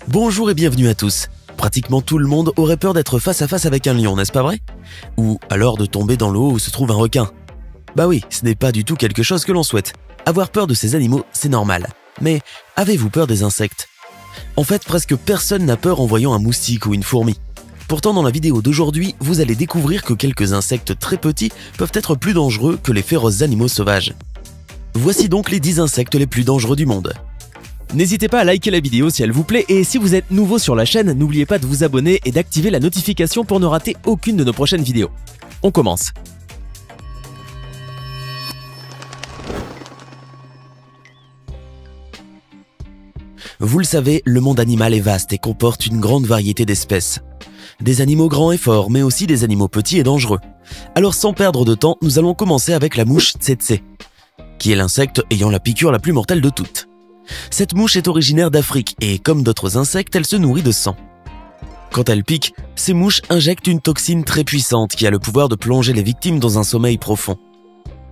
Bonjour et bienvenue à tous. Pratiquement tout le monde aurait peur d'être face à face avec un lion, n'est-ce pas vrai? Ou alors de tomber dans l'eau où se trouve un requin. Bah oui, ce n'est pas du tout quelque chose que l'on souhaite. Avoir peur de ces animaux, c'est normal. Mais avez-vous peur des insectes? En fait, presque personne n'a peur en voyant un moustique ou une fourmi. Pourtant, dans la vidéo d'aujourd'hui, vous allez découvrir que quelques insectes très petits peuvent être plus dangereux que les féroces animaux sauvages. Voici donc les 10 insectes les plus dangereux du monde. N'hésitez pas à liker la vidéo si elle vous plaît et si vous êtes nouveau sur la chaîne, n'oubliez pas de vous abonner et d'activer la notification pour ne rater aucune de nos prochaines vidéos. On commence. Vous le savez, le monde animal est vaste et comporte une grande variété d'espèces. Des animaux grands et forts, mais aussi des animaux petits et dangereux. Alors sans perdre de temps, nous allons commencer avec la mouche tsetse, qui est l'insecte ayant la piqûre la plus mortelle de toutes. Cette mouche est originaire d'Afrique et, comme d'autres insectes, elle se nourrit de sang. Quand elle pique, ces mouches injectent une toxine très puissante qui a le pouvoir de plonger les victimes dans un sommeil profond.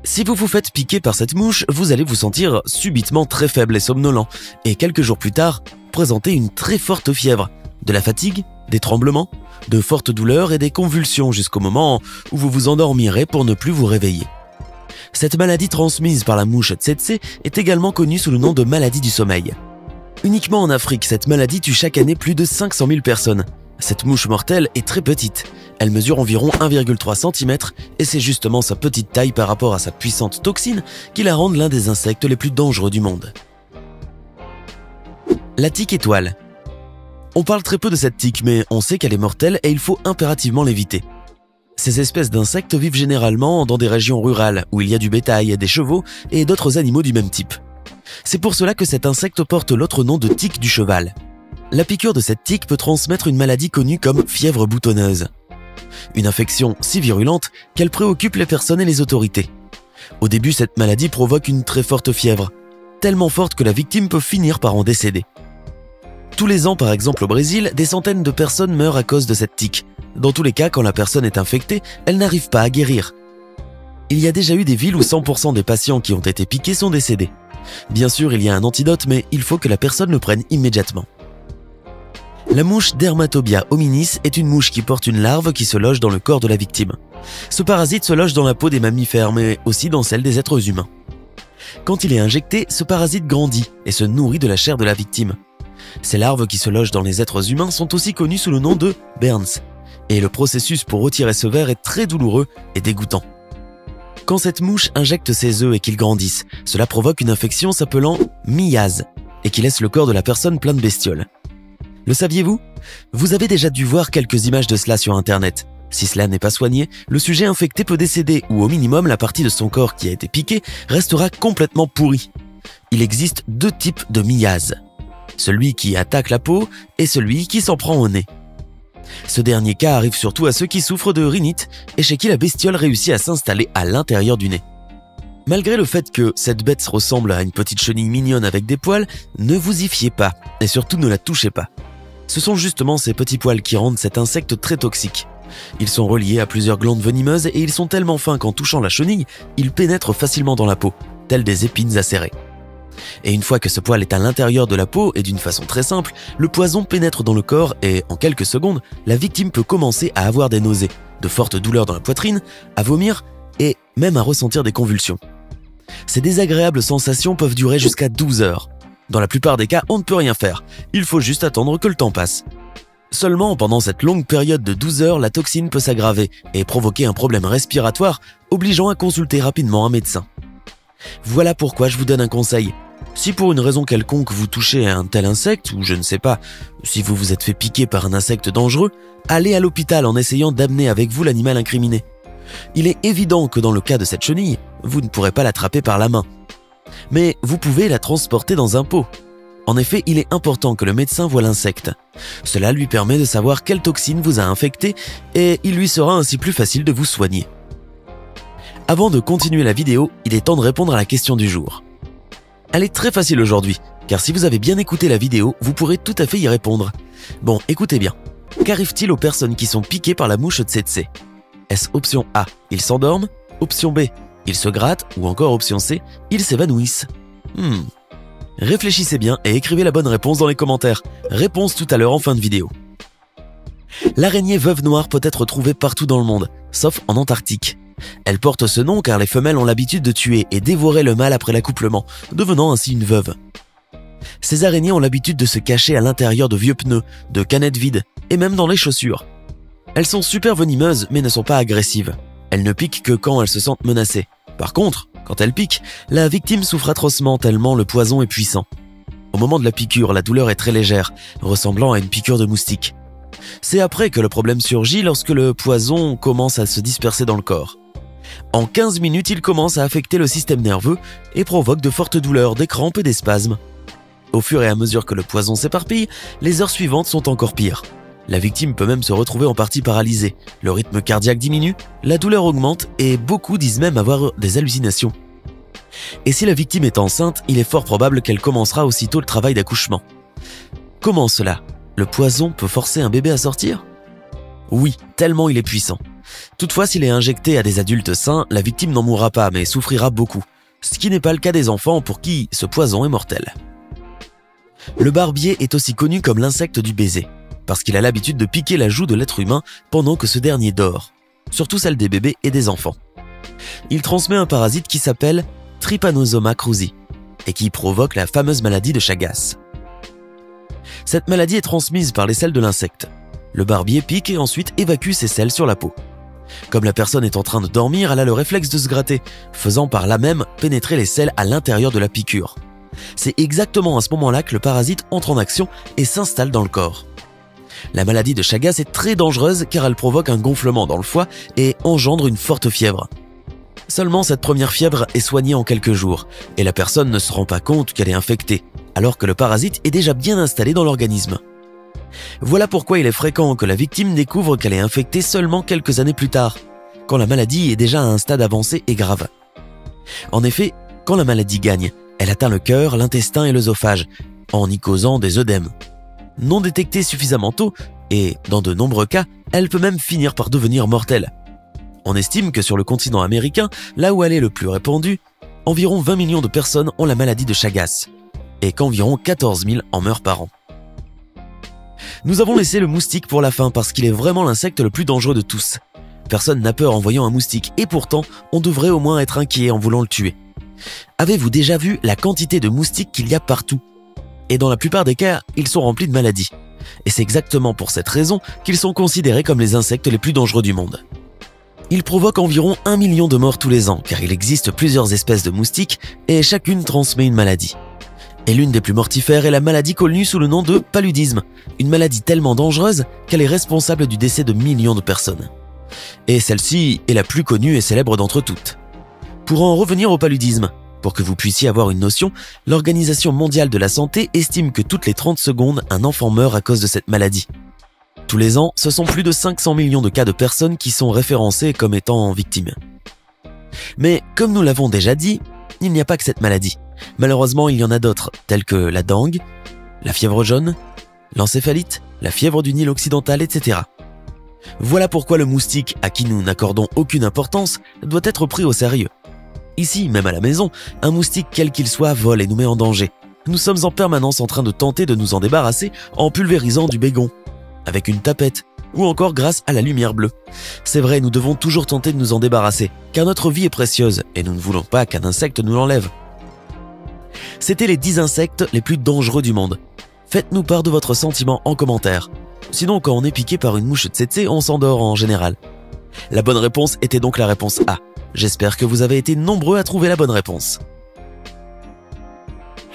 Si vous vous faites piquer par cette mouche, vous allez vous sentir subitement très faible et somnolent, et quelques jours plus tard, présenter une très forte fièvre, de la fatigue, des tremblements, de fortes douleurs et des convulsions jusqu'au moment où vous vous endormirez pour ne plus vous réveiller. Cette maladie transmise par la mouche tsetse est également connue sous le nom de maladie du sommeil. Uniquement en Afrique, cette maladie tue chaque année plus de 500 000 personnes. Cette mouche mortelle est très petite. Elle mesure environ 1,3 cm et c'est justement sa petite taille par rapport à sa puissante toxine qui la rend l'un des insectes les plus dangereux du monde. La tique étoile. On parle très peu de cette tique, mais on sait qu'elle est mortelle et il faut impérativement l'éviter. Ces espèces d'insectes vivent généralement dans des régions rurales où il y a du bétail, des chevaux et d'autres animaux du même type. C'est pour cela que cet insecte porte l'autre nom de tique du cheval. La piqûre de cette tique peut transmettre une maladie connue comme fièvre boutonneuse. Une infection si virulente qu'elle préoccupe les personnes et les autorités. Au début, cette maladie provoque une très forte fièvre, tellement forte que la victime peut finir par en décéder. Tous les ans, par exemple au Brésil, des centaines de personnes meurent à cause de cette tique. Dans tous les cas, quand la personne est infectée, elle n'arrive pas à guérir. Il y a déjà eu des villes où 100% des patients qui ont été piqués sont décédés. Bien sûr, il y a un antidote, mais il faut que la personne le prenne immédiatement. La mouche Dermatobia hominis est une mouche qui porte une larve qui se loge dans le corps de la victime. Ce parasite se loge dans la peau des mammifères, mais aussi dans celle des êtres humains. Quand il est injecté, ce parasite grandit et se nourrit de la chair de la victime. Ces larves qui se logent dans les êtres humains sont aussi connues sous le nom de Burns. Et le processus pour retirer ce ver est très douloureux et dégoûtant. Quand cette mouche injecte ses œufs et qu'ils grandissent, cela provoque une infection s'appelant myase et qui laisse le corps de la personne plein de bestioles. Le saviez-vous? Vous avez déjà dû voir quelques images de cela sur internet. Si cela n'est pas soigné, le sujet infecté peut décéder ou au minimum la partie de son corps qui a été piquée restera complètement pourrie. Il existe deux types de myase. Celui qui attaque la peau et celui qui s'en prend au nez. Ce dernier cas arrive surtout à ceux qui souffrent de rhinite et chez qui la bestiole réussit à s'installer à l'intérieur du nez. Malgré le fait que cette bête ressemble à une petite chenille mignonne avec des poils, ne vous y fiez pas et surtout ne la touchez pas. Ce sont justement ces petits poils qui rendent cet insecte très toxique. Ils sont reliés à plusieurs glandes venimeuses et ils sont tellement fins qu'en touchant la chenille, ils pénètrent facilement dans la peau, tels des épines acérées. Et une fois que ce poil est à l'intérieur de la peau et d'une façon très simple, le poison pénètre dans le corps et, en quelques secondes, la victime peut commencer à avoir des nausées, de fortes douleurs dans la poitrine, à vomir et même à ressentir des convulsions. Ces désagréables sensations peuvent durer jusqu'à 12 heures. Dans la plupart des cas, on ne peut rien faire, il faut juste attendre que le temps passe. Seulement, pendant cette longue période de 12 heures, la toxine peut s'aggraver et provoquer un problème respiratoire, obligeant à consulter rapidement un médecin. Voilà pourquoi je vous donne un conseil. Si pour une raison quelconque vous touchez à un tel insecte, ou je ne sais pas, si vous vous êtes fait piquer par un insecte dangereux, allez à l'hôpital en essayant d'amener avec vous l'animal incriminé. Il est évident que dans le cas de cette chenille, vous ne pourrez pas l'attraper par la main. Mais vous pouvez la transporter dans un pot. En effet, il est important que le médecin voie l'insecte. Cela lui permet de savoir quelle toxine vous a infecté et il lui sera ainsi plus facile de vous soigner. Avant de continuer la vidéo, il est temps de répondre à la question du jour. Elle est très facile aujourd'hui, car si vous avez bien écouté la vidéo, vous pourrez tout à fait y répondre. Bon, écoutez bien. Qu'arrive-t-il aux personnes qui sont piquées par la mouche tsetse? Est-ce option A, ils s'endorment? Option B, ils se grattent? Ou encore option C, ils s'évanouissent? Réfléchissez bien et écrivez la bonne réponse dans les commentaires. Réponse tout à l'heure en fin de vidéo. L'araignée veuve noire peut être trouvée partout dans le monde, sauf en Antarctique. Elle porte ce nom car les femelles ont l'habitude de tuer et dévorer le mâle après l'accouplement, devenant ainsi une veuve. Ces araignées ont l'habitude de se cacher à l'intérieur de vieux pneus, de canettes vides et même dans les chaussures. Elles sont super venimeuses mais ne sont pas agressives. Elles ne piquent que quand elles se sentent menacées. Par contre, quand elles piquent, la victime souffre atrocement tellement le poison est puissant. Au moment de la piqûre, la douleur est très légère, ressemblant à une piqûre de moustique. C'est après que le problème surgit lorsque le poison commence à se disperser dans le corps. En 15 minutes, il commence à affecter le système nerveux et provoque de fortes douleurs, des crampes et des spasmes. Au fur et à mesure que le poison s'éparpille, les heures suivantes sont encore pires. La victime peut même se retrouver en partie paralysée, le rythme cardiaque diminue, la douleur augmente et beaucoup disent même avoir des hallucinations. Et si la victime est enceinte, il est fort probable qu'elle commencera aussitôt le travail d'accouchement. Comment cela ? Le poison peut forcer un bébé à sortir ? Oui, tellement il est puissant. Toutefois, s'il est injecté à des adultes sains, la victime n'en mourra pas mais souffrira beaucoup, ce qui n'est pas le cas des enfants pour qui ce poison est mortel. Le barbier est aussi connu comme l'insecte du baiser, parce qu'il a l'habitude de piquer la joue de l'être humain pendant que ce dernier dort, surtout celle des bébés et des enfants. Il transmet un parasite qui s'appelle Trypanosoma cruzi et qui provoque la fameuse maladie de Chagas. Cette maladie est transmise par les selles de l'insecte. Le barbier pique et ensuite évacue ses selles sur la peau. Comme la personne est en train de dormir, elle a le réflexe de se gratter, faisant par là même pénétrer les selles à l'intérieur de la piqûre. C'est exactement à ce moment-là que le parasite entre en action et s'installe dans le corps. La maladie de Chagas est très dangereuse car elle provoque un gonflement dans le foie et engendre une forte fièvre. Seulement cette première fièvre est soignée en quelques jours et la personne ne se rend pas compte qu'elle est infectée, alors que le parasite est déjà bien installé dans l'organisme. Voilà pourquoi il est fréquent que la victime découvre qu'elle est infectée seulement quelques années plus tard, quand la maladie est déjà à un stade avancé et grave. En effet, quand la maladie gagne, elle atteint le cœur, l'intestin et l'œsophage, en y causant des œdèmes. Non détectée suffisamment tôt, et dans de nombreux cas, elle peut même finir par devenir mortelle. On estime que sur le continent américain, là où elle est le plus répandue, environ 20 millions de personnes ont la maladie de Chagas, et qu'environ 14 000 en meurent par an. Nous avons laissé le moustique pour la fin parce qu'il est vraiment l'insecte le plus dangereux de tous. Personne n'a peur en voyant un moustique, et pourtant, on devrait au moins être inquiet en voulant le tuer. Avez-vous déjà vu la quantité de moustiques qu'il y a partout ? Et dans la plupart des cas, ils sont remplis de maladies. Et c'est exactement pour cette raison qu'ils sont considérés comme les insectes les plus dangereux du monde. Ils provoquent environ 1 million de morts tous les ans, car il existe plusieurs espèces de moustiques et chacune transmet une maladie. Et l'une des plus mortifères est la maladie connue sous le nom de paludisme, une maladie tellement dangereuse qu'elle est responsable du décès de millions de personnes. Et celle-ci est la plus connue et célèbre d'entre toutes. Pour en revenir au paludisme, pour que vous puissiez avoir une notion, l'Organisation mondiale de la santé estime que toutes les 30 secondes, un enfant meurt à cause de cette maladie. Tous les ans, ce sont plus de 500 millions de cas de personnes qui sont référencées comme étant victimes. Mais comme nous l'avons déjà dit, il n'y a pas que cette maladie. Malheureusement, il y en a d'autres, telles que la dengue, la fièvre jaune, l'encéphalite, la fièvre du Nil occidental, etc. Voilà pourquoi le moustique, à qui nous n'accordons aucune importance, doit être pris au sérieux. Ici, même à la maison, un moustique quel qu'il soit vole et nous met en danger. Nous sommes en permanence en train de tenter de nous en débarrasser en pulvérisant du bégon, avec une tapette, ou encore grâce à la lumière bleue. C'est vrai, nous devons toujours tenter de nous en débarrasser, car notre vie est précieuse et nous ne voulons pas qu'un insecte nous l'enlève. C'était les 10 insectes les plus dangereux du monde. Faites-nous part de votre sentiment en commentaire. Sinon, quand on est piqué par une mouche tsetse, on s'endort en général. La bonne réponse était donc la réponse A. J'espère que vous avez été nombreux à trouver la bonne réponse.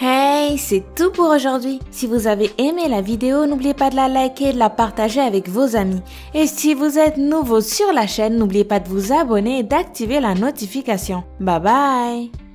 Hey, c'est tout pour aujourd'hui. Si vous avez aimé la vidéo, n'oubliez pas de la liker et de la partager avec vos amis. Et si vous êtes nouveau sur la chaîne, n'oubliez pas de vous abonner et d'activer la notification. Bye bye!